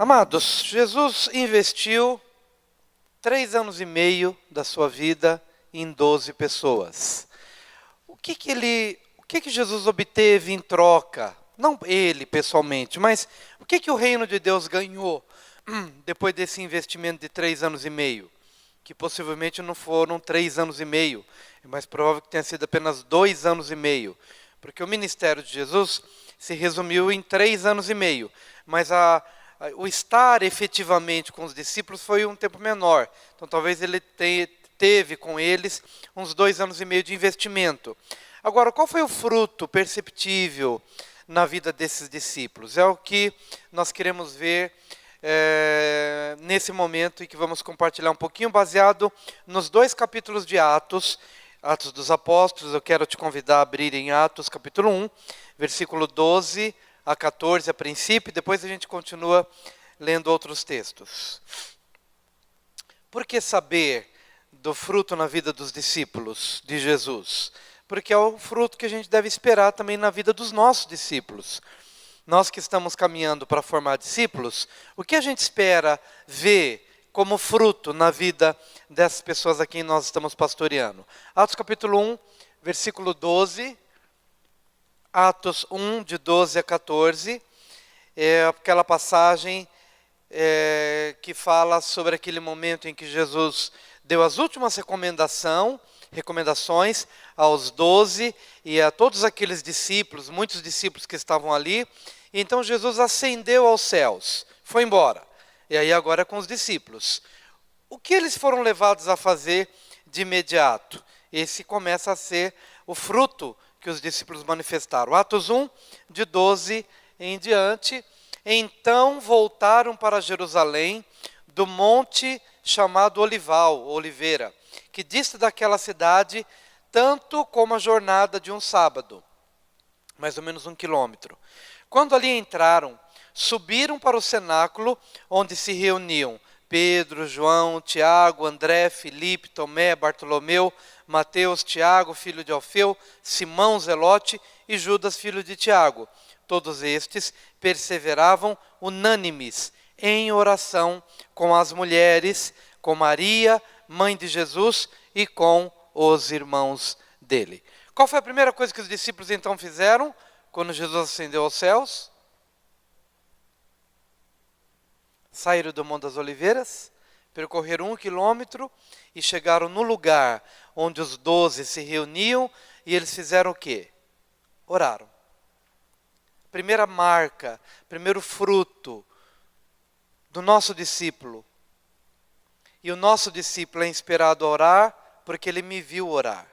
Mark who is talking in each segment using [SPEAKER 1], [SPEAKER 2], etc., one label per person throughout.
[SPEAKER 1] Amados, Jesus investiu 3 anos e meio da sua vida em 12 pessoas. O que Jesus obteve em troca? Não ele pessoalmente, mas o que o reino de Deus ganhou depois desse investimento de 3 anos e meio? Que possivelmente não foram 3 anos e meio, é mais provável que tenha sido apenas 2 anos e meio, porque o ministério de Jesus se resumiu em 3 anos e meio, mas o estar efetivamente com os discípulos foi um tempo menor. Então talvez ele teve com eles uns 2 anos e meio de investimento. Agora, qual foi o fruto perceptível na vida desses discípulos? É o que nós queremos ver nesse momento e que vamos compartilhar um pouquinho, baseado nos 2 capítulos de Atos, Atos dos Apóstolos. Eu quero te convidar a abrir em Atos capítulo 1, versículo 12 a 14 a princípio, e depois a gente continua lendo outros textos. Por que saber do fruto na vida dos discípulos de Jesus? Porque é o fruto que a gente deve esperar também na vida dos nossos discípulos. Nós que estamos caminhando para formar discípulos, o que a gente espera ver como fruto na vida dessas pessoas a quem nós estamos pastoreando? Atos capítulo 1, versículo 12, Atos 1, de 12 a 14, é aquela passagem que fala sobre aquele momento em que Jesus deu as últimas recomendações aos 12 e a todos aqueles discípulos, muitos discípulos que estavam ali. Então Jesus ascendeu aos céus, foi embora. E aí agora é com os discípulos. O que eles foram levados a fazer de imediato? Esse começa a ser o fruto que os discípulos manifestaram. Atos 1, de 12 em diante. Então voltaram para Jerusalém, do monte chamado Oliveira, que dista daquela cidade tanto como a jornada de um sábado, mais ou menos 1 quilômetro. Quando ali entraram, subiram para o cenáculo onde se reuniam Pedro, João, Tiago, André, Filipe, Tomé, Bartolomeu, Mateus, Tiago, filho de Alfeu, Simão Zelote e Judas, filho de Tiago. Todos estes perseveravam unânimes em oração com as mulheres, com Maria, mãe de Jesus, e com os irmãos dele. Qual foi a primeira coisa que os discípulos então fizeram quando Jesus ascendeu aos céus? Saíram do Monte das Oliveiras, percorreram 1 quilômetro e chegaram no lugar onde os 12 se reuniam, e eles fizeram o quê? Oraram. Primeira marca, primeiro fruto do nosso discípulo. E o nosso discípulo é inspirado a orar porque ele me viu orar.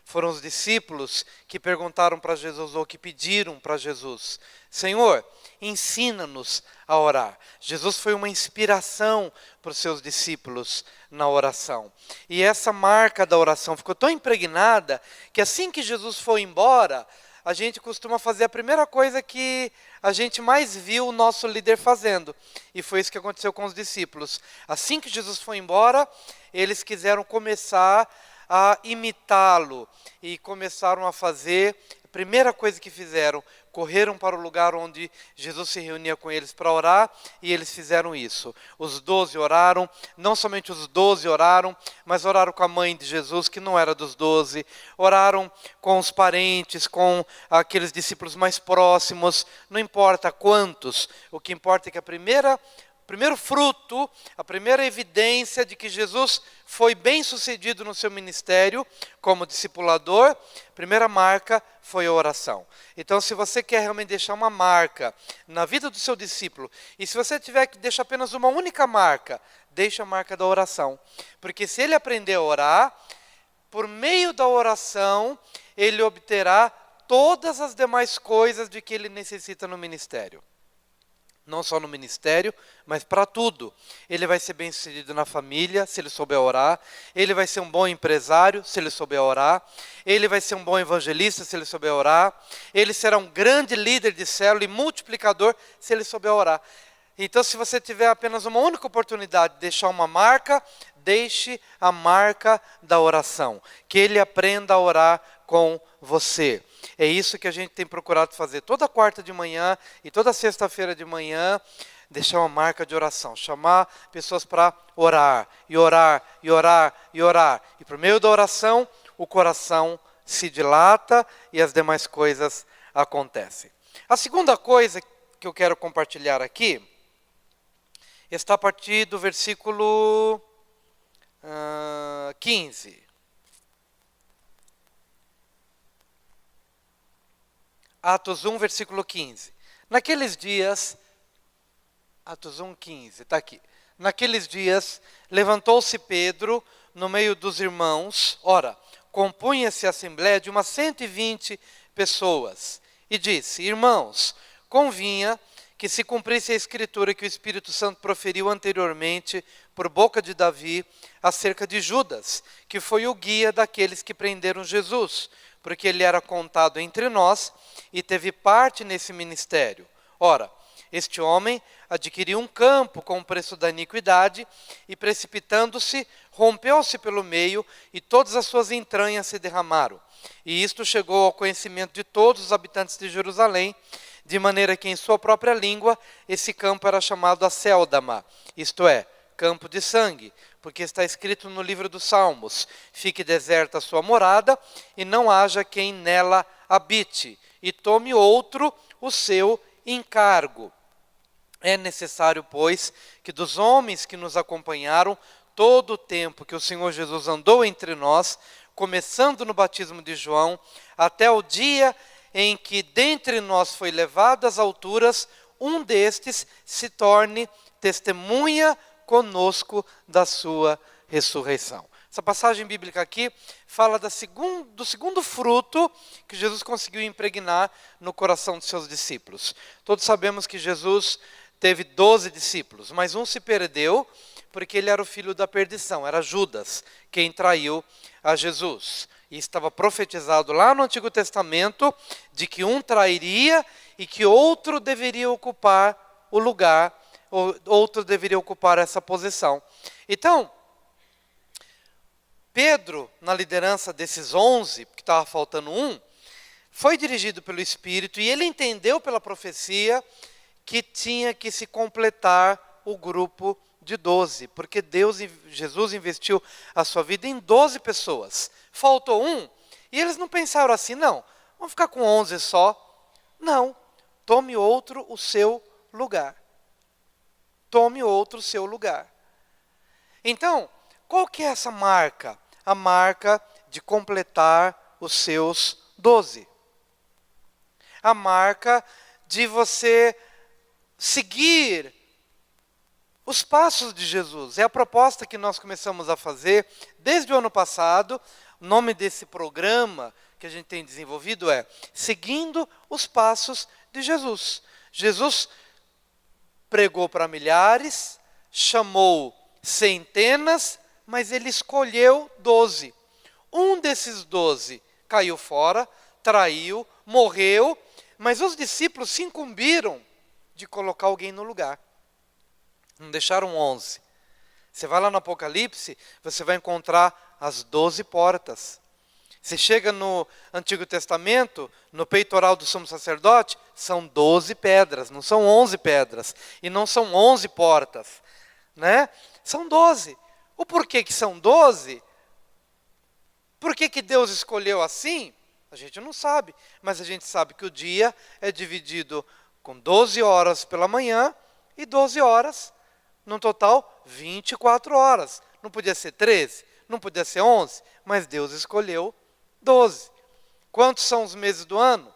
[SPEAKER 1] Foram os discípulos que perguntaram para Jesus, ou que pediram para Jesus: Senhor, ensina-nos a orar. Jesus foi uma inspiração para os seus discípulos na oração. E essa marca da oração ficou tão impregnada que assim que Jesus foi embora, a gente costuma fazer a primeira coisa que a gente mais viu o nosso líder fazendo. E foi isso que aconteceu com os discípulos. Assim que Jesus foi embora, eles quiseram começar a imitá-lo e começaram a fazer. A primeira coisa que fizeram, correram para o lugar onde Jesus se reunia com eles para orar, e eles fizeram isso. Os 12 oraram, não somente os 12 oraram, mas oraram com a mãe de Jesus, que não era dos 12, oraram com os parentes, com aqueles discípulos mais próximos, não importa quantos, o que importa é que o primeiro fruto, a primeira evidência de que Jesus foi bem sucedido no seu ministério como discipulador, a primeira marca foi a oração. Então, se você quer realmente deixar uma marca na vida do seu discípulo, e se você tiver que deixar apenas uma única marca, deixe a marca da oração. Porque se ele aprender a orar, por meio da oração, ele obterá todas as demais coisas de que ele necessita no ministério. Não só no ministério, mas para tudo. Ele vai ser bem sucedido na família, se ele souber orar. Ele vai ser um bom empresário, se ele souber orar. Ele vai ser um bom evangelista, se ele souber orar. Ele será um grande líder de célula e multiplicador, se ele souber orar. Então, se você tiver apenas uma única oportunidade de deixar uma marca, deixe a marca da oração. Que ele aprenda a orar com você. É isso que a gente tem procurado fazer toda quarta de manhã e toda sexta-feira de manhã. deixar uma marca de oração, chamar pessoas para orar, e orar, e orar, e orar. E por meio da oração, o coração se dilata e as demais coisas acontecem. A segunda coisa que eu quero compartilhar aqui está a partir do versículo 15. Atos 1, versículo 15. Naqueles dias, Atos 1, 15, está aqui. Naqueles dias, levantou-se Pedro no meio dos irmãos, ora, compunha-se a assembleia de umas 120 pessoas, e disse: irmãos, convinha que se cumprisse a escritura que o Espírito Santo proferiu anteriormente por boca de Davi acerca de Judas, que foi o guia daqueles que prenderam Jesus, porque ele era contado entre nós e teve parte nesse ministério. Ora, este homem adquiriu um campo com o preço da iniquidade e, precipitando-se, rompeu-se pelo meio e todas as suas entranhas se derramaram. E isto chegou ao conhecimento de todos os habitantes de Jerusalém, de maneira que em sua própria língua esse campo era chamado Acéldama, isto é, campo de sangue, porque está escrito no livro dos Salmos: fique deserta a sua morada e não haja quem nela habite, e tome outro o seu encargo. É necessário, pois, que dos homens que nos acompanharam todo o tempo que o Senhor Jesus andou entre nós, começando no batismo de João, até o dia em que dentre nós foi levado às alturas, um destes se torne testemunha conosco da sua ressurreição. Essa passagem bíblica aqui fala do segundo fruto que Jesus conseguiu impregnar no coração dos seus discípulos. Todos sabemos que Jesus teve 12 discípulos, mas um se perdeu porque ele era o filho da perdição, era Judas, quem traiu a Jesus. E estava profetizado lá no Antigo Testamento de que um trairia e que outro deveria ocupar o lugar, outro deveria ocupar essa posição. Então, Pedro, na liderança desses 11, porque estava faltando um, foi dirigido pelo Espírito e ele entendeu pela profecia que tinha que se completar o grupo de 12, porque Jesus investiu a sua vida em 12 pessoas. Faltou um, e eles não pensaram assim, não, vamos ficar com 11 só. Não, tome outro o seu lugar. Tome outro o seu lugar. Então, qual que é essa marca? A marca de completar os seus 12. A marca de você seguir os passos de Jesus. É a proposta que nós começamos a fazer desde o ano passado. O nome desse programa que a gente tem desenvolvido é Seguindo os Passos de Jesus. Jesus pregou para milhares, chamou centenas, mas ele escolheu 12. Um desses 12 caiu fora, traiu, morreu, mas os discípulos se incumbiram de colocar alguém no lugar. Não deixaram 11. Você vai lá no Apocalipse, você vai encontrar as 12 portas. Você chega no Antigo Testamento, no peitoral do sumo sacerdote, são 12 pedras, não são 11 pedras. E não são 11 portas, né? São 12. O porquê que são 12? Por que Deus escolheu assim? A gente não sabe, mas a gente sabe que o dia é dividido com 12 horas pela manhã e 12 horas, no total 24 horas. Não podia ser 13, não podia ser 11, mas Deus escolheu 12. Quantos são os meses do ano?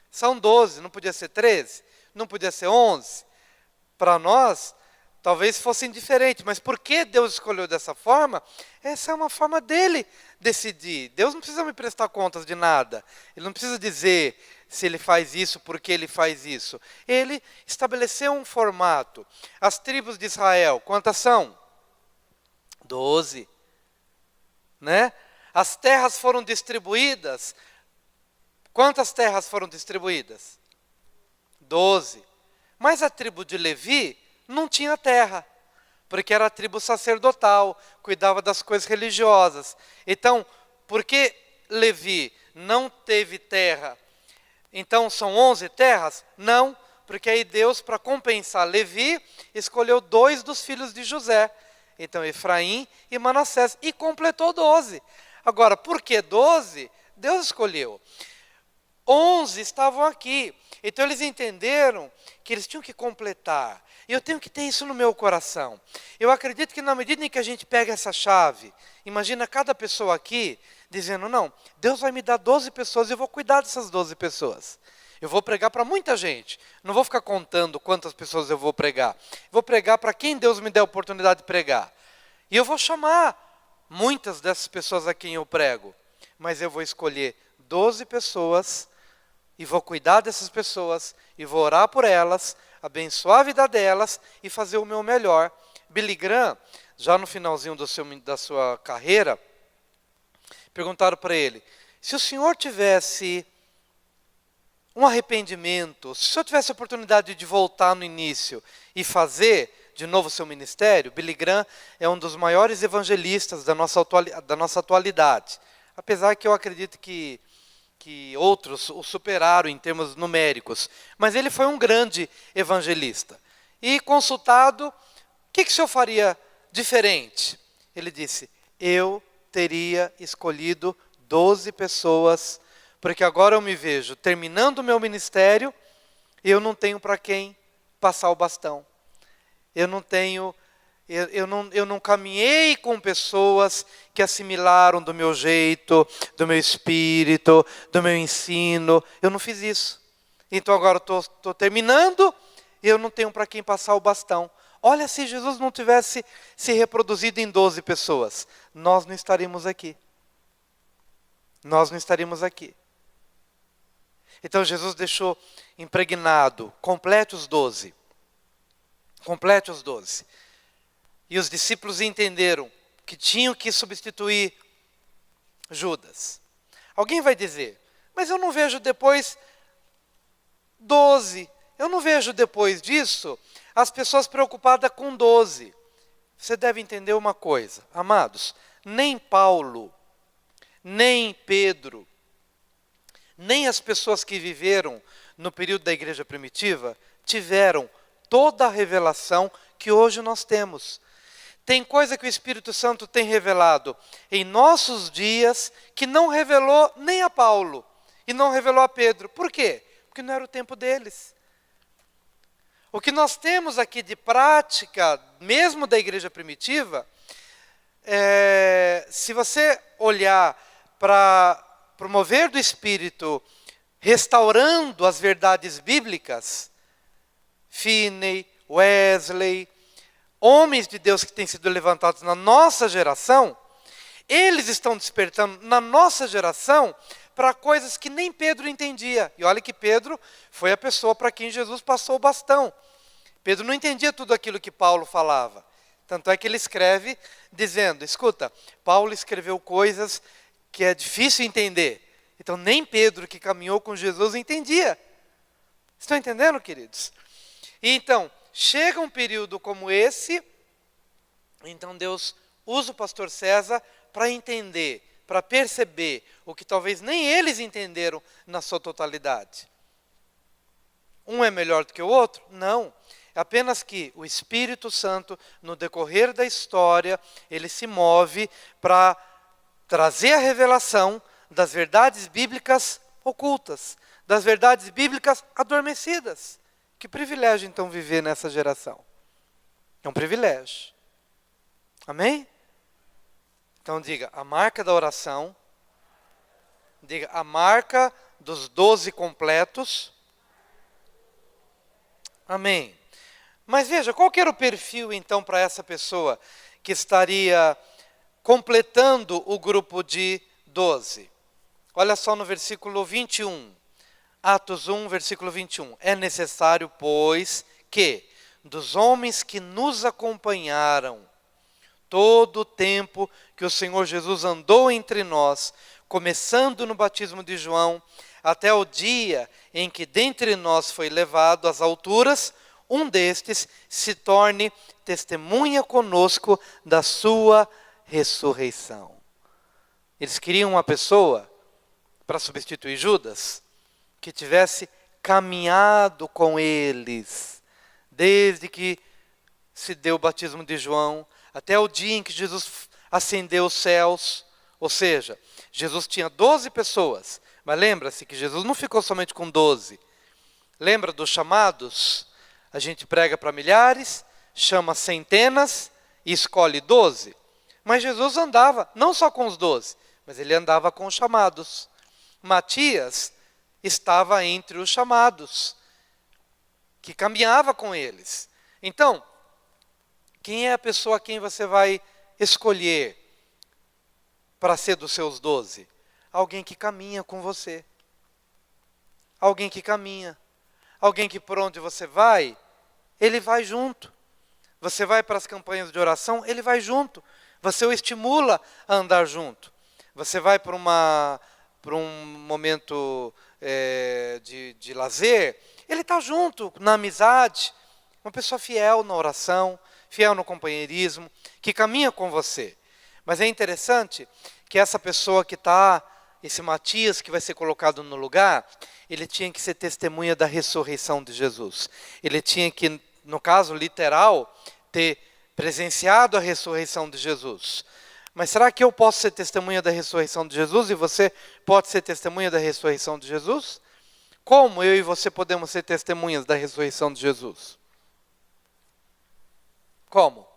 [SPEAKER 1] São 12, não podia ser 13, não podia ser 11. Para nós, talvez fossem diferentes, mas por que Deus escolheu dessa forma? Essa é uma forma dele decidir. Deus não precisa me prestar contas de nada. Ele não precisa dizer se ele faz isso, por que ele faz isso. Ele estabeleceu um formato. As tribos de Israel, quantas são? 12. Né? As terras foram distribuídas. Quantas terras foram distribuídas? 12. Mas a tribo de Levi não tinha terra, porque era a tribo sacerdotal, cuidava das coisas religiosas. Então, por que Levi não teve terra? Então, são 11 terras? Não, porque aí Deus, para compensar Levi, escolheu 2 dos filhos de José. Então, Efraim e Manassés, e completou 12. Agora, por que 12? Deus escolheu. 11 estavam aqui. Então, eles entenderam que eles tinham que completar. E eu tenho que ter isso no meu coração. Eu acredito que na medida em que a gente pega essa chave, imagina cada pessoa aqui dizendo, não, Deus vai me dar 12 pessoas e eu vou cuidar dessas 12 pessoas. Eu vou pregar para muita gente. Não vou ficar contando quantas pessoas eu vou pregar. Vou pregar para quem Deus me der a oportunidade de pregar. E eu vou chamar muitas dessas pessoas a quem eu prego. Mas eu vou escolher 12 pessoas e vou cuidar dessas pessoas e vou orar por elas, abençoar a vida delas e fazer o meu melhor. Billy Graham, já no finalzinho da sua carreira, perguntaram para ele, se o senhor tivesse um arrependimento, se o senhor tivesse a oportunidade de voltar no início e fazer de novo o seu ministério, Billy Graham é um dos maiores evangelistas da nossa atualidade. Apesar que eu acredito que outros o superaram em termos numéricos. Mas ele foi um grande evangelista. E consultado, o que o senhor faria diferente? Ele disse, eu teria escolhido 12 pessoas, porque agora eu me vejo terminando o meu ministério e eu não tenho para quem passar o bastão. Eu não caminhei com pessoas que assimilaram do meu jeito, do meu espírito, do meu ensino. Eu não fiz isso. Então agora estou terminando e eu não tenho para quem passar o bastão. Olha, se Jesus não tivesse se reproduzido em 12 pessoas, nós não estaríamos aqui. Nós não estaríamos aqui. Então Jesus deixou impregnado, complete os 12. Complete os 12. E os discípulos entenderam que tinham que substituir Judas. Alguém vai dizer, mas eu não vejo depois 12. Eu não vejo depois disso as pessoas preocupadas com 12. Você deve entender uma coisa, amados, nem Paulo, nem Pedro, nem as pessoas que viveram no período da igreja primitiva tiveram toda a revelação que hoje nós temos. Tem coisa que o Espírito Santo tem revelado em nossos dias que não revelou nem a Paulo e não revelou a Pedro. Por quê? Porque não era o tempo deles. O que nós temos aqui de prática, mesmo da igreja primitiva, se você olhar para o mover do Espírito, restaurando as verdades bíblicas, Finney, Wesley, homens de Deus que têm sido levantados na nossa geração, eles estão despertando na nossa geração para coisas que nem Pedro entendia. E olha que Pedro foi a pessoa para quem Jesus passou o bastão. Pedro não entendia tudo aquilo que Paulo falava. Tanto é que ele escreve dizendo, escuta, Paulo escreveu coisas que é difícil entender. Então nem Pedro, que caminhou com Jesus, entendia. Estão entendendo, queridos? E então, chega um período como esse, então Deus usa o pastor César para entender, para perceber o que talvez nem eles entenderam na sua totalidade. Um é melhor do que o outro? Não. É apenas que o Espírito Santo, no decorrer da história, ele se move para trazer a revelação das verdades bíblicas ocultas, das verdades bíblicas adormecidas. Que privilégio, então, viver nessa geração. É um privilégio. Amém? Então, diga, a marca da oração. Diga, a marca dos 12 completos. Amém. Mas veja, qual que era o perfil, então, para essa pessoa que estaria completando o grupo de 12? Olha só no versículo 21. Atos 1, versículo 21. É necessário, pois, que dos homens que nos acompanharam todo o tempo que o Senhor Jesus andou entre nós, começando no batismo de João, até o dia em que dentre nós foi levado às alturas, um destes se torne testemunha conosco da sua ressurreição. Eles queriam uma pessoa para substituir Judas, que tivesse caminhado com eles, desde que se deu o batismo de João, até o dia em que Jesus ascendeu os céus. Ou seja, Jesus tinha 12 pessoas, mas lembra-se que Jesus não ficou somente com 12. Lembra dos chamados? A gente prega para milhares, chama centenas e escolhe 12. Mas Jesus andava não só com os 12, mas ele andava com os chamados. Matias estava entre os chamados, que caminhava com eles. Então, quem é a pessoa a quem você vai escolher para ser dos seus 12? Alguém que caminha com você. Alguém que caminha. Alguém que por onde você vai, ele vai junto. Você vai para as campanhas de oração, ele vai junto. Você o estimula a andar junto. Você vai para um momento de lazer, ele está junto, na amizade. Uma pessoa fiel na oração, fiel no companheirismo, que caminha com você. Mas é interessante que essa pessoa que está, esse Matias que vai ser colocado no lugar, ele tinha que ser testemunha da ressurreição de Jesus. Ele tinha que, no caso literal, ter presenciado a ressurreição de Jesus. Mas será que eu posso ser testemunha da ressurreição de Jesus e você pode ser testemunha da ressurreição de Jesus? Como eu e você podemos ser testemunhas da ressurreição de Jesus? Como?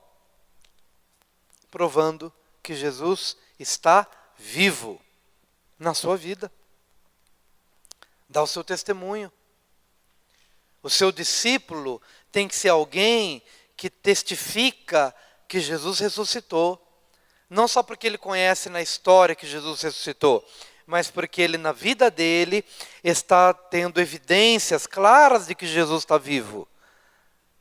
[SPEAKER 1] Provando que Jesus está vivo na sua vida. Dá o seu testemunho. O seu discípulo tem que ser alguém que testifica que Jesus ressuscitou. Não só porque ele conhece na história que Jesus ressuscitou, mas porque ele, na vida dele, está tendo evidências claras de que Jesus está vivo.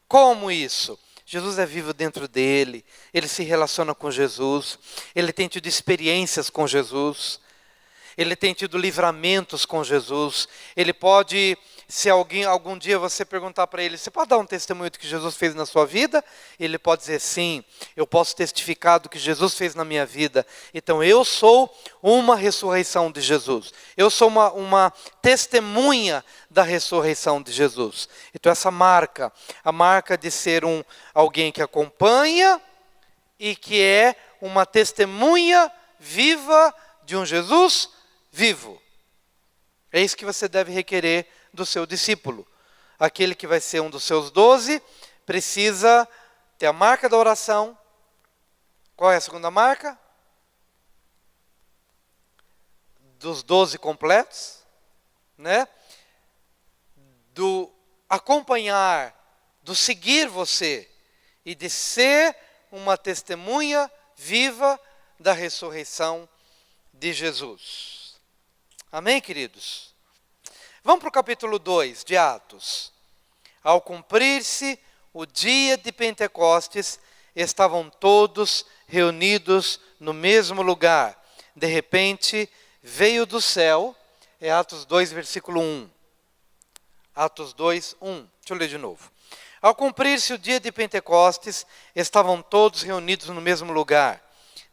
[SPEAKER 1] Como isso? Jesus é vivo dentro dele, ele se relaciona com Jesus, ele tem tido experiências com Jesus, ele tem tido livramentos com Jesus. Ele pode, se algum dia você perguntar para ele, você pode dar um testemunho do que Jesus fez na sua vida? Ele pode dizer, sim, eu posso testificar do que Jesus fez na minha vida. Então eu sou uma ressurreição de Jesus. Eu sou uma testemunha da ressurreição de Jesus. Então essa marca, a marca de ser alguém que acompanha e que é uma testemunha viva de um Jesus vivo. É isso que você deve requerer do seu discípulo. Aquele que vai ser um dos seus 12, precisa ter a marca da oração. Qual é a segunda marca? Dos 12 completos, né? Do acompanhar, do seguir você e de ser uma testemunha viva da ressurreição de Jesus. Amém, queridos? Vamos para o capítulo 2 de Atos. Ao cumprir-se o dia de Pentecostes, estavam todos reunidos no mesmo lugar. De repente, veio do céu, é Atos 2, versículo 1. Atos 2, 1. Deixa eu ler de novo. Ao cumprir-se o dia de Pentecostes, estavam todos reunidos no mesmo lugar.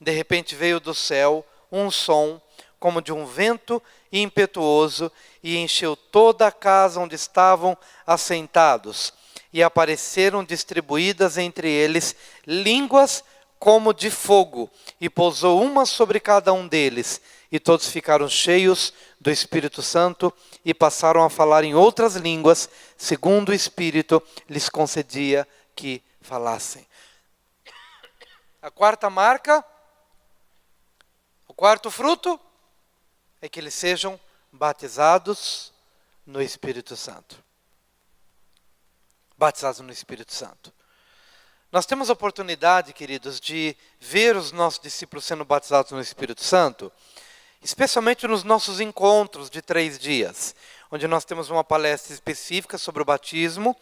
[SPEAKER 1] De repente veio do céu um som, como de um vento impetuoso, e encheu toda a casa onde estavam assentados. E apareceram distribuídas entre eles línguas como de fogo, e pousou uma sobre cada um deles. E todos ficaram cheios do Espírito Santo e passaram a falar em outras línguas, segundo o Espírito lhes concedia que falassem. A quarta marca, o quarto fruto, é que eles sejam batizados no Espírito Santo. Batizados no Espírito Santo. Nós temos a oportunidade, queridos, de ver os nossos discípulos sendo batizados no Espírito Santo, especialmente nos nossos encontros de 3 dias, onde nós temos uma palestra específica sobre o batismo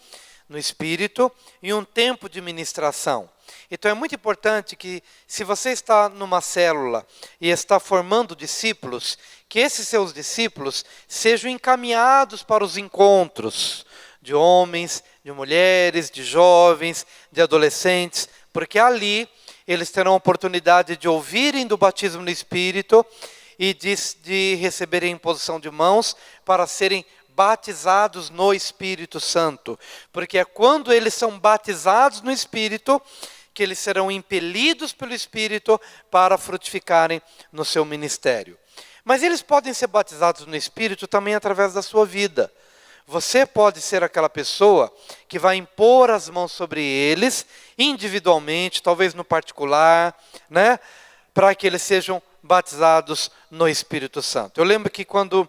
[SPEAKER 1] no Espírito e um tempo de ministração. Então é muito importante que, se você está numa célula e está formando discípulos, que esses seus discípulos sejam encaminhados para os encontros de homens, de mulheres, de jovens, de adolescentes, porque ali eles terão a oportunidade de ouvirem do batismo no Espírito e de receberem imposição de mãos para serem batizados no Espírito Santo, porque é quando eles são batizados no Espírito que eles serão impelidos pelo Espírito para frutificarem no seu ministério. Mas eles podem ser batizados no Espírito também através da sua vida. Você pode ser aquela pessoa que vai impor as mãos sobre eles, individualmente, talvez no particular, né, para que eles sejam batizados no Espírito Santo. Eu lembro que quando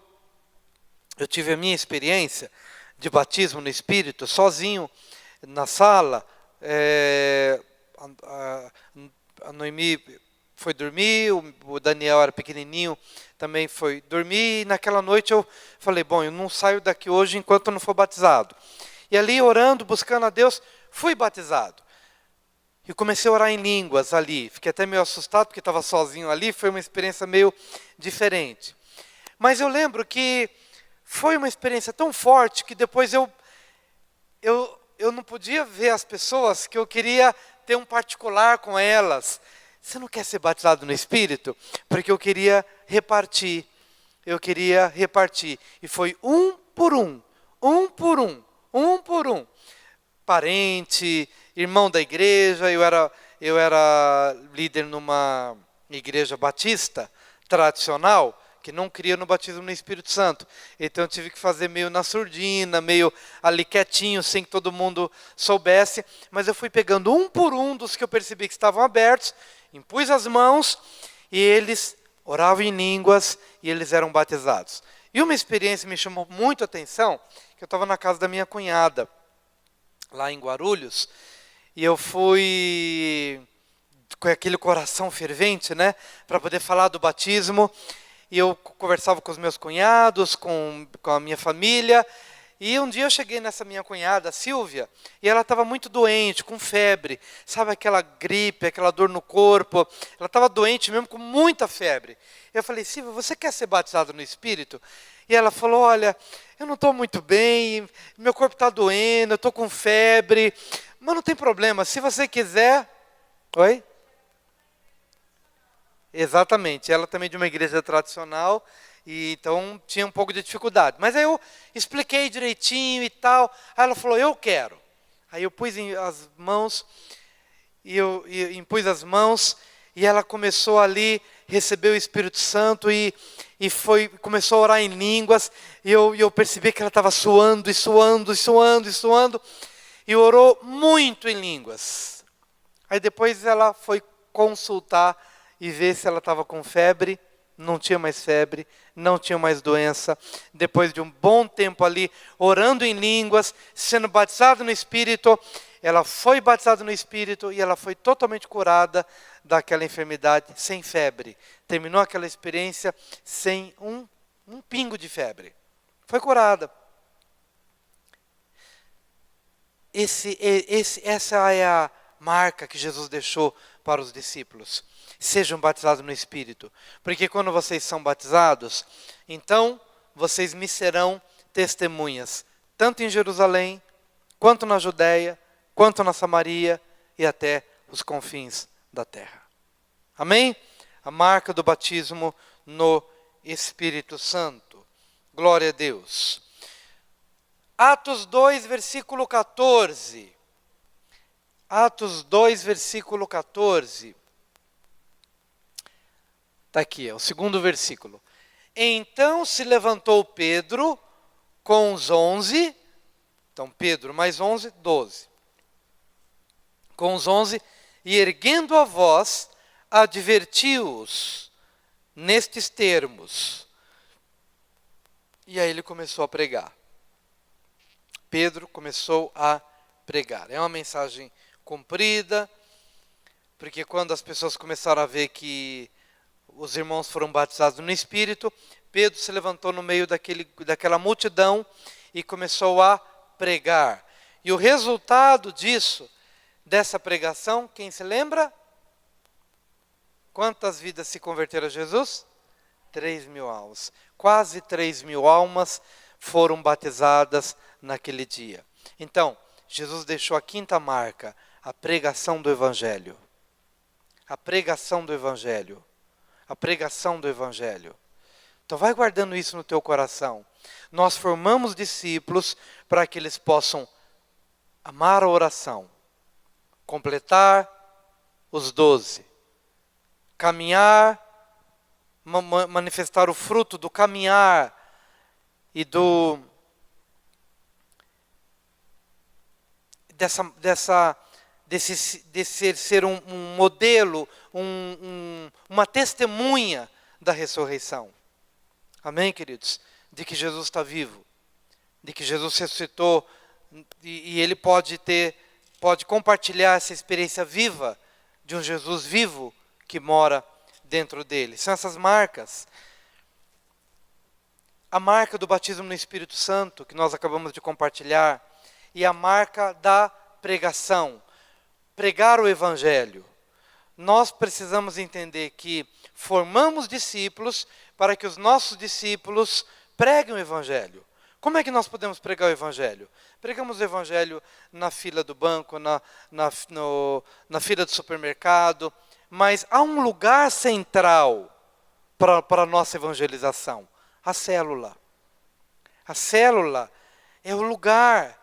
[SPEAKER 1] eu tive a minha experiência de batismo no Espírito, sozinho na sala, a Noemi foi dormir, o Daniel era pequenininho, também foi dormir, e naquela noite eu falei, bom, eu não saio daqui hoje enquanto eu não for batizado. E ali orando, buscando a Deus, fui batizado. E comecei a orar em línguas ali, fiquei até meio assustado porque estava sozinho ali, foi uma experiência meio diferente. Mas eu lembro que foi uma experiência tão forte que depois eu não podia ver as pessoas, que eu queria ter um particular com elas. Você não quer ser batizado no Espírito? Porque eu queria repartir. E foi um por um. Parente, irmão da igreja, eu era líder numa igreja batista tradicional, que não cria no batismo no Espírito Santo. Então eu tive que fazer meio na surdina, meio ali quietinho, sem que todo mundo soubesse. Mas eu fui pegando um por um dos que eu percebi que estavam abertos, impus as mãos e eles oravam em línguas e eles eram batizados. E uma experiência me chamou muito a atenção, que eu estava na casa da minha cunhada, lá em Guarulhos, e eu fui com aquele coração fervente, né, para poder falar do batismo. E eu conversava com os meus cunhados, com a minha família. E um dia eu cheguei nessa minha cunhada, Silvia, e ela estava muito doente, com febre. Sabe aquela gripe, aquela dor no corpo? Ela estava doente mesmo, com muita febre. Eu falei, Silvia, você quer ser batizada no Espírito? E ela falou, olha, eu não estou muito bem, meu corpo está doendo, eu estou com febre. Mas não tem problema, se você quiser... Oi? Exatamente, ela também de uma igreja tradicional, e então tinha um pouco de dificuldade. Mas aí eu expliquei direitinho e tal, aí ela falou, eu quero. Aí eu pus as mãos, e impus as mãos, e ela começou ali, recebeu o Espírito Santo, e começou a orar em línguas, e eu percebi que ela estava suando, e orou muito em línguas. Aí depois ela foi consultar, e ver se ela estava com febre. Não tinha mais febre, não tinha mais doença. Depois de um bom tempo ali, orando em línguas, sendo batizada no Espírito, ela foi batizada no Espírito e ela foi totalmente curada daquela enfermidade, sem febre. Terminou aquela experiência sem um pingo de febre. Foi curada. Essa é a marca que Jesus deixou para os discípulos. Sejam batizados no Espírito, porque quando vocês são batizados, então vocês me serão testemunhas, tanto em Jerusalém, quanto na Judéia, quanto na Samaria e até os confins da terra. Amém? A marca do batismo no Espírito Santo. Glória a Deus. Atos 2, versículo 14. Atos 2, versículo 14. Está aqui, é o segundo versículo. Então se levantou Pedro com os 11, então Pedro mais 11, 12. Com os 11, e erguendo a voz, advertiu-os nestes termos. E aí ele começou a pregar. Pedro começou a pregar. É uma mensagem comprida, porque quando as pessoas começaram a ver que os irmãos foram batizados no Espírito, Pedro se levantou no meio daquela multidão e começou a pregar. E o resultado dessa pregação, quem se lembra? Quantas vidas se converteram a Jesus? 3.000 almas. Quase 3.000 almas foram batizadas naquele dia. Então, Jesus deixou a quinta marca, a pregação do Evangelho. A pregação do Evangelho. A pregação do Evangelho. Então vai guardando isso no teu coração. Nós formamos discípulos para que eles possam amar a oração, completar os 12, caminhar, manifestar o fruto do caminhar e desse ser um modelo, uma testemunha da ressurreição. Amém, queridos? De que Jesus está vivo, de que Jesus ressuscitou e ele pode compartilhar essa experiência viva de um Jesus vivo que mora dentro dele. São essas marcas. A marca do batismo no Espírito Santo, que nós acabamos de compartilhar, e a marca da pregação. Pregar o Evangelho. Nós precisamos entender que formamos discípulos para que os nossos discípulos preguem o Evangelho. Como é que nós podemos pregar o Evangelho? Pregamos o Evangelho na fila do banco, na fila do supermercado, mas há um lugar central para a nossa evangelização, a célula. A célula é o lugar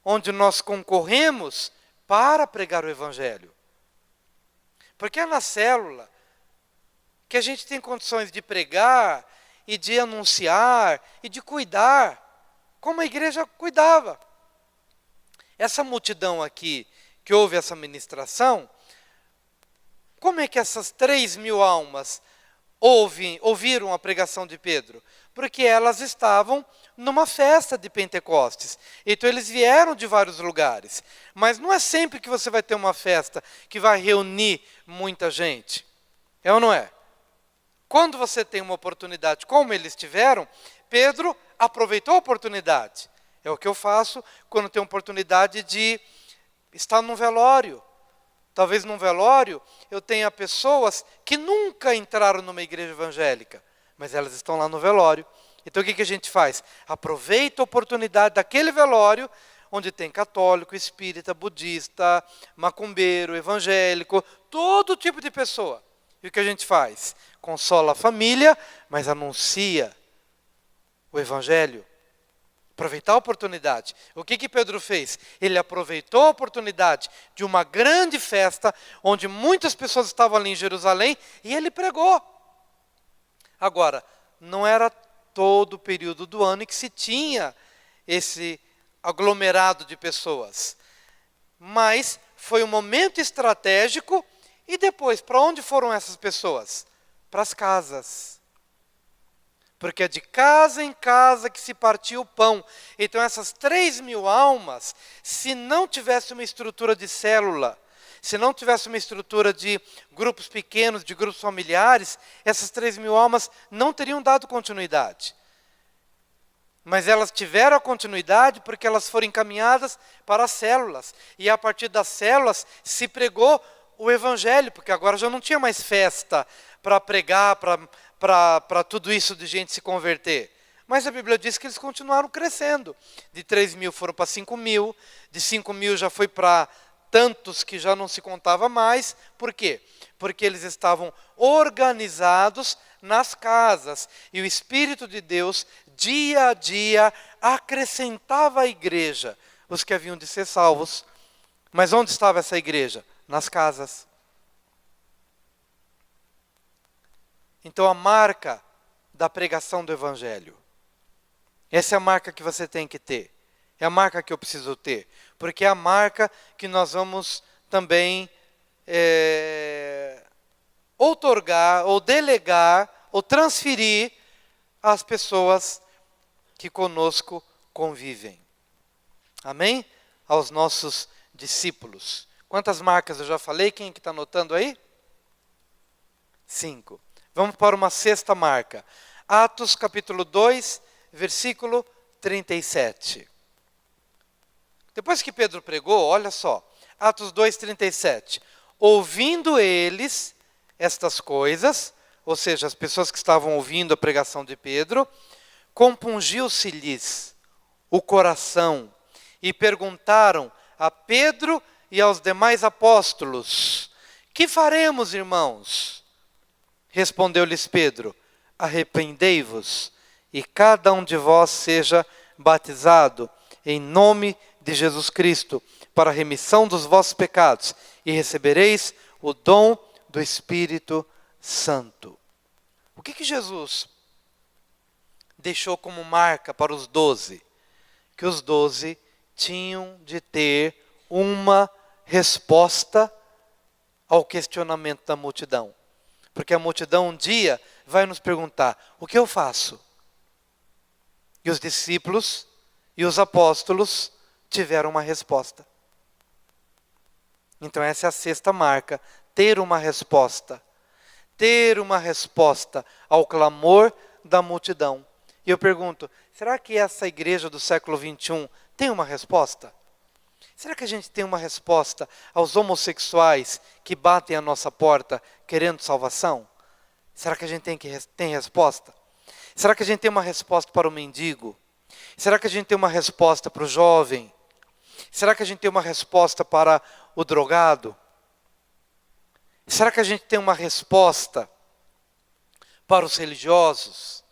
[SPEAKER 1] onde nós concorremos para pregar o Evangelho. Porque é na célula que a gente tem condições de pregar e de anunciar e de cuidar, como a igreja cuidava. Essa multidão aqui que ouve essa ministração, como é que essas 3.000 almas ouviram a pregação de Pedro? Porque elas estavam numa festa de Pentecostes. Então eles vieram de vários lugares. Mas não é sempre que você vai ter uma festa que vai reunir muita gente. É ou não é? Quando você tem uma oportunidade como eles tiveram, Pedro aproveitou a oportunidade. É o que eu faço quando tenho oportunidade de estar num velório. Talvez num velório eu tenha pessoas que nunca entraram numa igreja evangélica, mas elas estão lá no velório. Então o que a gente faz? Aproveita a oportunidade daquele velório, onde tem católico, espírita, budista, macumbeiro, evangélico, todo tipo de pessoa. E o que a gente faz? Consola a família, mas anuncia o Evangelho. Aproveitar a oportunidade. O que Pedro fez? Ele aproveitou a oportunidade de uma grande festa, onde muitas pessoas estavam ali em Jerusalém, e ele pregou. Agora, não era todo o período do ano em que se tinha esse aglomerado de pessoas. Mas foi um momento estratégico. E depois, para onde foram essas pessoas? Para as casas. Porque é de casa em casa que se partia o pão. Então essas 3.000 almas, se não tivesse uma estrutura de célula, se não tivesse uma estrutura de grupos pequenos, de grupos familiares, essas 3.000 almas não teriam dado continuidade. Mas elas tiveram a continuidade porque elas foram encaminhadas para as células. E a partir das células se pregou o Evangelho, porque agora já não tinha mais festa para pregar, para tudo isso de gente se converter. Mas a Bíblia diz que eles continuaram crescendo. De 3.000 foram para 5.000, de 5.000 já foi para tantos que já não se contava mais. Por quê? Porque eles estavam organizados nas casas. E o Espírito de Deus, dia a dia, acrescentava à igreja os que haviam de ser salvos. Mas onde estava essa igreja? Nas casas. Então a marca da pregação do Evangelho. Essa é a marca que você tem que ter. É a marca que eu preciso ter. Porque é a marca que nós vamos também outorgar, ou delegar, ou transferir às pessoas que conosco convivem. Amém? Aos nossos discípulos. Quantas marcas eu já falei? Quem que está anotando aí? 5. Vamos para uma sexta marca. Atos capítulo 2, versículo 37. Depois que Pedro pregou, olha só. Atos 2, 37. Ouvindo eles estas coisas, ou seja, as pessoas que estavam ouvindo a pregação de Pedro, compungiu-se-lhes o coração e perguntaram a Pedro e aos demais apóstolos: que faremos, irmãos? Respondeu-lhes Pedro: arrependei-vos, e cada um de vós seja batizado em nome de Jesus Cristo, para a remissão dos vossos pecados, e recebereis o dom do Espírito Santo. O que Jesus deixou como marca para os 12? Que os 12 tinham de ter uma resposta ao questionamento da multidão. Porque a multidão um dia vai nos perguntar: o que eu faço? E os discípulos e os apóstolos tiveram uma resposta. Então essa é a sexta marca, ter uma resposta. Ter uma resposta ao clamor da multidão. E eu pergunto, será que essa igreja do século 21 tem uma resposta? Será que a gente tem uma resposta aos homossexuais que batem a nossa porta querendo salvação? Será que a gente tem resposta? Será que a gente tem uma resposta para o mendigo? Será que a gente tem uma resposta para o jovem? Será que a gente tem uma resposta para o drogado? Será que a gente tem uma resposta para os religiosos?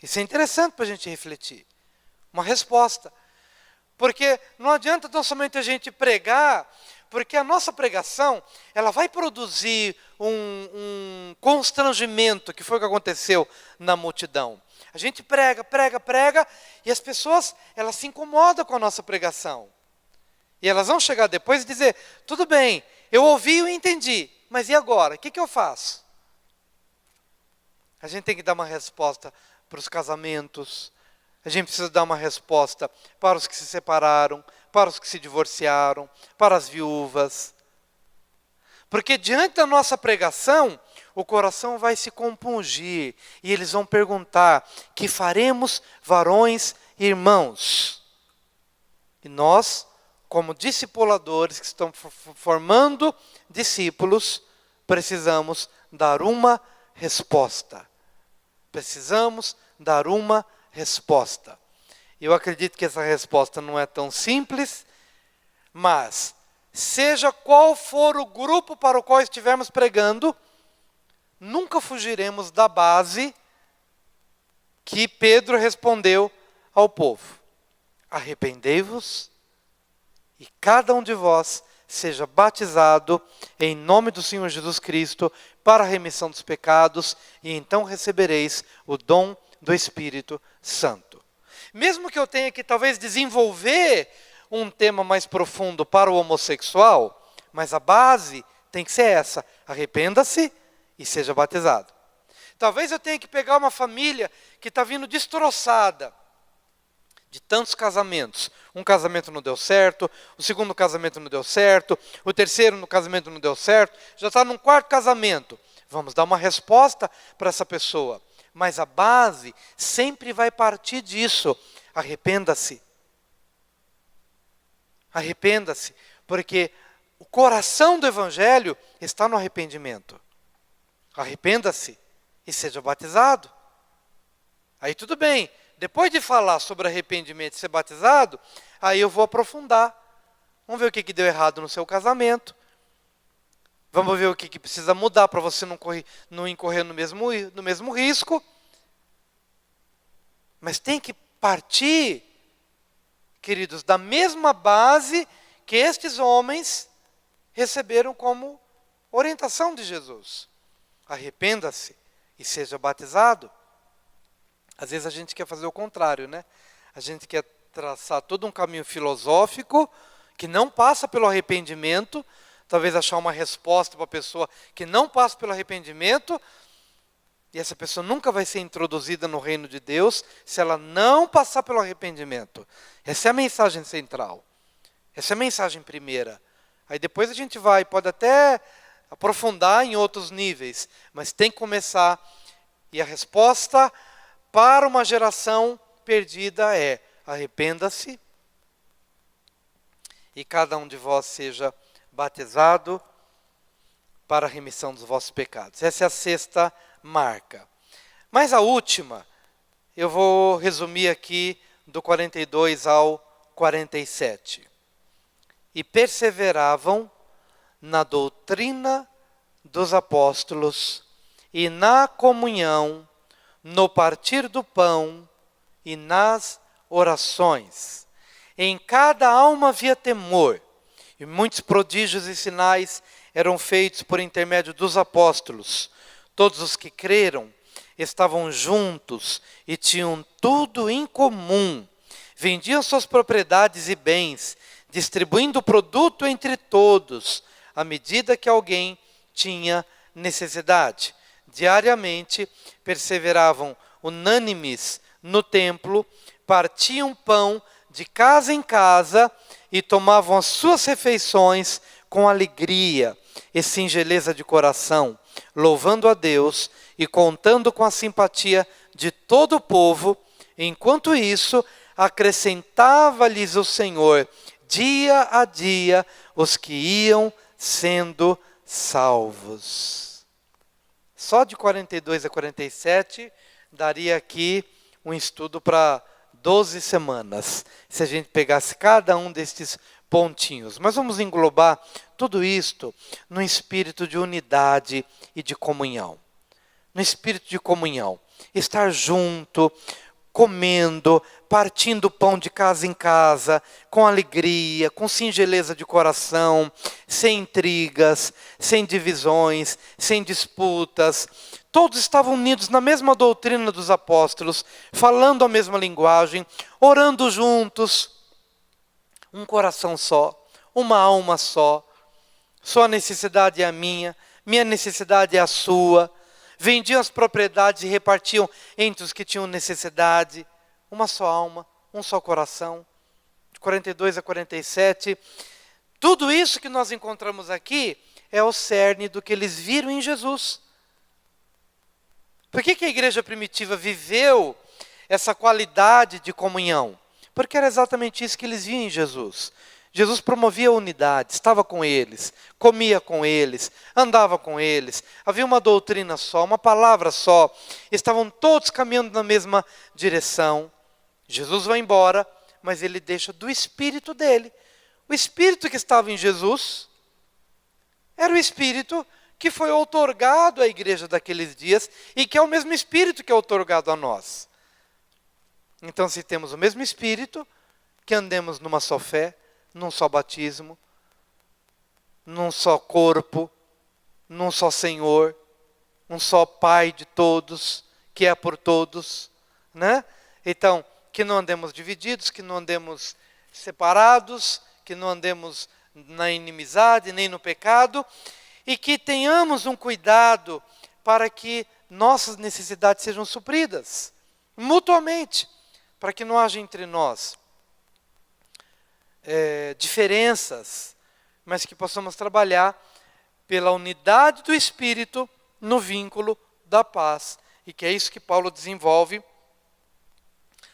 [SPEAKER 1] Isso é interessante para a gente refletir. Uma resposta. Porque não adianta tão somente a gente pregar, porque a nossa pregação, ela vai produzir um constrangimento, que foi o que aconteceu na multidão. A gente prega, e as pessoas, elas se incomodam com a nossa pregação. E elas vão chegar depois e dizer, tudo bem, eu ouvi e entendi, mas e agora? O que eu faço? A gente tem que dar uma resposta para os casamentos, a gente precisa dar uma resposta para os que se separaram, para os que se divorciaram, para as viúvas. Porque diante da nossa pregação, o coração vai se compungir e eles vão perguntar, que faremos, varões e irmãos? E nós, como discipuladores que estão formando discípulos, precisamos dar uma resposta. Precisamos dar uma resposta. Eu acredito que essa resposta não é tão simples, mas seja qual for o grupo para o qual estivermos pregando, nunca fugiremos da base que Pedro respondeu ao povo. Arrependei-vos e cada um de vós seja batizado em nome do Senhor Jesus Cristo para a remissão dos pecados, e então recebereis o dom do Espírito Santo. Mesmo que eu tenha que talvez desenvolver um tema mais profundo para o homossexual, mas a base tem que ser essa: arrependa-se e seja batizado. Talvez eu tenha que pegar uma família que está vindo destroçada de tantos casamentos. Um casamento não deu certo, o segundo casamento não deu certo, o terceiro no casamento não deu certo, já está num quarto casamento. Vamos dar uma resposta para essa pessoa. Mas a base sempre vai partir disso. Arrependa-se. Arrependa-se, porque o coração do Evangelho está no arrependimento. Arrependa-se e seja batizado. Aí tudo bem. Depois de falar sobre arrependimento e ser batizado, aí eu vou aprofundar. Vamos ver o que deu errado no seu casamento. Vamos ver o que precisa mudar para você não incorrer no mesmo risco. Mas tem que partir, queridos, da mesma base que estes homens receberam como orientação de Jesus. Arrependa-se e seja batizado. Às vezes a gente quer fazer o contrário, né? A gente quer traçar todo um caminho filosófico que não passa pelo arrependimento, talvez achar uma resposta para a pessoa que não passa pelo arrependimento, e essa pessoa nunca vai ser introduzida no reino de Deus se ela não passar pelo arrependimento. Essa é a mensagem central. Essa é a mensagem primeira. Aí depois a gente pode até aprofundar em outros níveis, mas tem que começar. E a resposta para uma geração perdida é: arrependa-se e cada um de vós seja batizado para a remissão dos vossos pecados. Essa é a sexta marca. Mas a última, eu vou resumir aqui do 42 ao 47. E perseveravam na doutrina dos apóstolos, e na comunhão, no partir do pão e nas orações. Em cada alma havia temor, e muitos prodígios e sinais eram feitos por intermédio dos apóstolos. Todos os que creram estavam juntos e tinham tudo em comum. Vendiam suas propriedades e bens, distribuindo o produto entre todos, à medida que alguém tinha necessidade. Diariamente perseveravam unânimes no templo, partiam pão de casa em casa e tomavam as suas refeições com alegria e singeleza de coração, louvando a Deus e contando com a simpatia de todo o povo. Enquanto isso, acrescentava-lhes o Senhor, dia a dia, os que iam sendo salvos. Só de 42 a 47, daria aqui um estudo para 12 semanas, se a gente pegasse cada um destes pontinhos. Mas vamos englobar tudo isto no espírito de unidade e de comunhão. No espírito de comunhão. Estar junto, comendo, partindo o pão de casa em casa, com alegria, com singeleza de coração, sem intrigas, sem divisões, sem disputas. Todos estavam unidos na mesma doutrina dos apóstolos, falando a mesma linguagem, orando juntos. Um coração só, uma alma só. Sua necessidade é a minha necessidade é a sua. Vendiam as propriedades e repartiam entre os que tinham necessidade. Uma só alma, um só coração. De 42 a 47. Tudo isso que nós encontramos aqui é o cerne do que eles viram em Jesus. Por que a igreja primitiva viveu essa qualidade de comunhão? Porque era exatamente isso que eles viam em Jesus. Jesus promovia a unidade, estava com eles, comia com eles, andava com eles. Havia uma doutrina só, uma palavra só. Estavam todos caminhando na mesma direção. Jesus vai embora, mas ele deixa do Espírito dele. O Espírito que estava em Jesus era o Espírito que foi outorgado à igreja daqueles dias e que é o mesmo Espírito que é outorgado a nós. Então, se temos o mesmo Espírito, que andemos numa só fé, num só batismo, num só corpo, num só Senhor, um só Pai de todos, que é por todos, né? Então, que não andemos divididos, que não andemos separados, que não andemos na inimizade, nem no pecado, e que tenhamos um cuidado para que nossas necessidades sejam supridas, mutuamente, para que não haja entre nós diferenças, mas que possamos trabalhar pela unidade do Espírito no vínculo da paz. E que é isso que Paulo desenvolve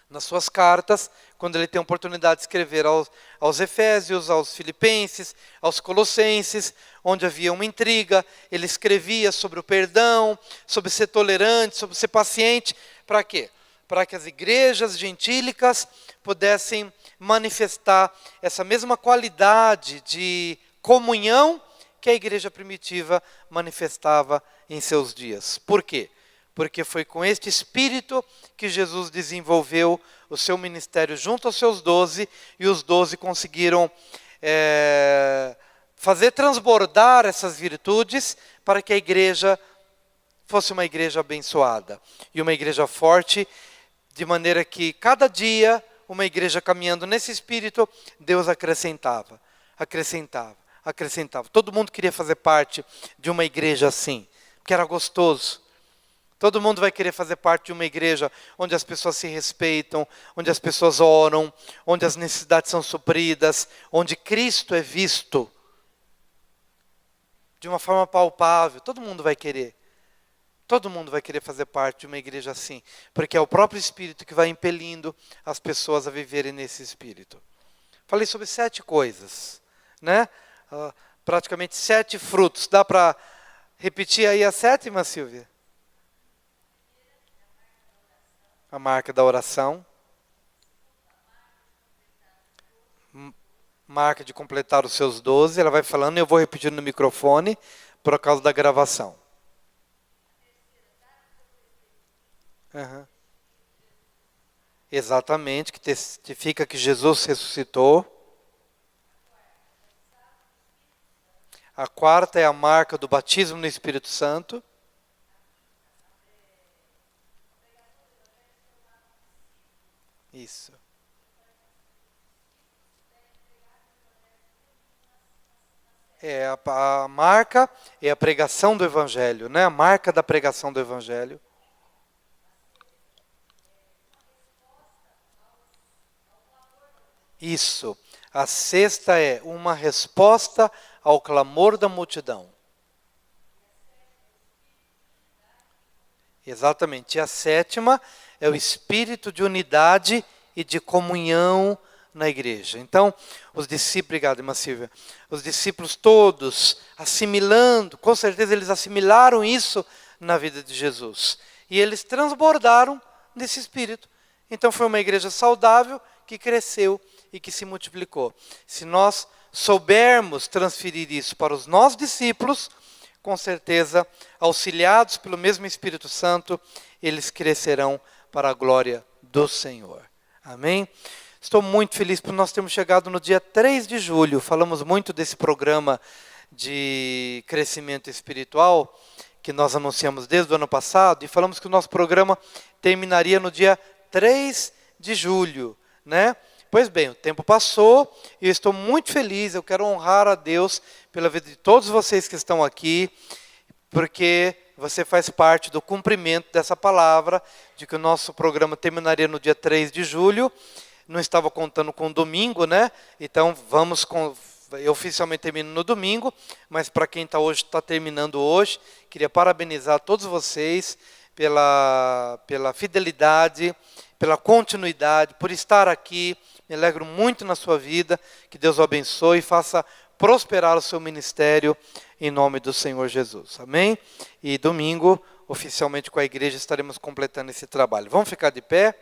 [SPEAKER 1] nas suas cartas, quando ele tem a oportunidade de escrever aos Efésios, aos Filipenses, aos Colossenses, onde havia uma intriga. Ele escrevia sobre o perdão, sobre ser tolerante, sobre ser paciente. Para quê? Para que as igrejas gentílicas pudessem manifestar essa mesma qualidade de comunhão que a igreja primitiva manifestava em seus dias. Por quê? Porque foi com este espírito que Jesus desenvolveu o seu ministério junto aos seus 12, e os 12 conseguiram fazer transbordar essas virtudes para que a igreja fosse uma igreja abençoada e uma igreja forte, de maneira que cada dia uma igreja caminhando nesse espírito, Deus acrescentava. Todo mundo queria fazer parte de uma igreja assim, porque era gostoso. Todo mundo vai querer fazer parte de uma igreja onde as pessoas se respeitam, onde as pessoas oram, onde as necessidades são supridas, onde Cristo é visto de uma forma palpável. Todo mundo vai querer. Todo mundo vai querer fazer parte de uma igreja assim, porque é o próprio Espírito que vai impelindo as pessoas a viverem nesse Espírito. Falei sobre 7 coisas, né? Praticamente 7 frutos. Dá para repetir aí a 7ª, Silvia? A marca da oração. Marca de completar os seus 12. Ela vai falando e eu vou repetindo no microfone por causa da gravação. Aham. Exatamente, que testifica que Jesus ressuscitou. A quarta é a marca do batismo no Espírito Santo. Isso. A marca é a pregação do Evangelho, né? A marca da pregação do Evangelho. Isso. A sexta é uma resposta ao clamor da multidão. Exatamente. E a sétima é o espírito de unidade e de comunhão na igreja. Então, os discípulos, obrigado, irmã Silvia, os discípulos todos assimilando, com certeza eles assimilaram isso na vida de Jesus. E eles transbordaram desse espírito. Então foi uma igreja saudável que cresceu e que se multiplicou. Se nós soubermos transferir isso para os nossos discípulos, com certeza, auxiliados pelo mesmo Espírito Santo, eles crescerão para a glória do Senhor. Amém? Estou muito feliz por nós termos chegado no dia 3 de julho. Falamos muito desse programa de crescimento espiritual que nós anunciamos desde o ano passado e falamos que o nosso programa terminaria no dia 3 de julho, né? Pois bem, o tempo passou e eu estou muito feliz, eu quero honrar a Deus pela vida de todos vocês que estão aqui, porque você faz parte do cumprimento dessa palavra, de que o nosso programa terminaria no dia 3 de julho, não estava contando com domingo, né? Então eu oficialmente termino no domingo, mas para quem está terminando hoje, queria parabenizar todos vocês pela fidelidade, pela continuidade, por estar aqui. Me alegro muito na sua vida, que Deus o abençoe e faça prosperar o seu ministério em nome do Senhor Jesus. Amém? E domingo, oficialmente com a igreja, estaremos completando esse trabalho. Vamos ficar de pé?